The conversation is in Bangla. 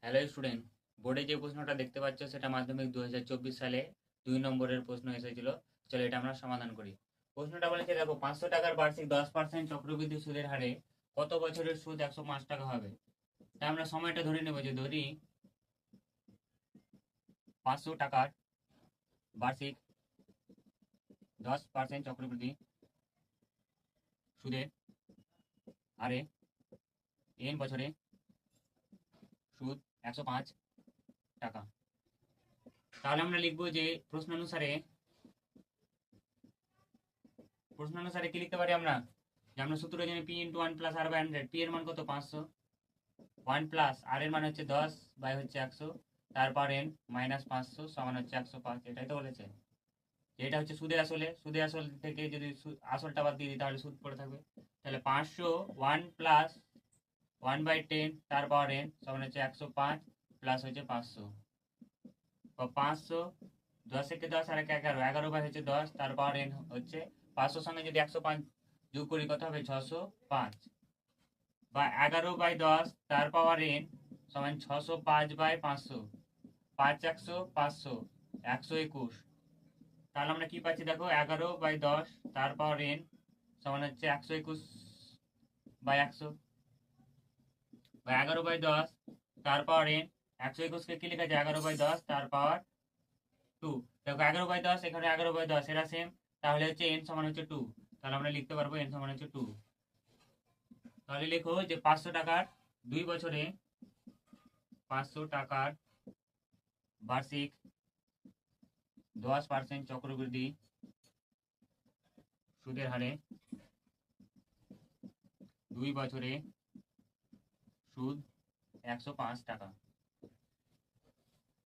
হ্যালো স্টুডেন্ট, বোর্ডে যে প্রশ্নটা দেখতে পাচ্ছ সেটা মাধ্যমিক 2024 সালে 2 নম্বরের প্রশ্ন এসেছিল। চলো এটা আমরা সমাধান করি। প্রশ্নটা বলেছে, দেখো 500 টাকার বার্ষিক 10% চক্রবৃদ্ধি সুদের হারে কত বছরের সুদ 105 টাকা হবে। তাই আমরা সময়টা ধরে নেব, যে ধরি 500 টাকার বার্ষিক 10% চক্রবৃদ্ধি সুদের হারে n বছরে সুদ 105 টাকা। তাহলে আমরা লিখবো যে প্রশ্ন অনুসারে কি লিখতে পারি আমরা, যে আমরা সূত্র জানি পি ইন্টু 1 + r/100। পি এর মান কত? 500। 1 প্লাস আর এর মান হচ্ছে 10 বাই হচ্ছে 100, তারপর n মাইনাস 500 সমান হচ্ছে 105। এটাই তো বলেছে। এটা হচ্ছে সুদের আসল থেকে যদি আসলটা বাদ দিয়ে দিই তাহলে সুদ পড়ে থাকবে। তাহলে 500 1 প্লাস 1/10 তারপর n সমান হচ্ছে 105 প্লাস হচ্ছে 500। 500 10 একে 10 আর 11, 11 বাই হচ্ছে 10 তারপর n হচ্ছে 500 সঙ্গে যদি 105 যোগ করি কত হবে? 605 বা 11/10 তার পাওয়ার n সমান 605/500। 5 100 500 121। তাহলে আমরা কি পাচ্ছি দেখো, 11/10 তার পাওয়ার n সমান হচ্ছে 121/100 বা 11/10 তার পাওয়ার n। 121কে কি লেখা যায়? 11/10 তার পাওয়ার 2। দেখো 11/10 এখানে 11/10 এরা সেম, তাহলে হচ্ছে n সমান হচ্ছে 2। তাহলে আমরা লিখতে পারবো n সমান হচ্ছে 2। তাহলে লেখো যে 500 টাকার 2 বছরে 500 টাকার বার্ষিক 10% চক্রবৃদ্ধি সুদের হারে 2 বছরে সুদ 105 টাকা।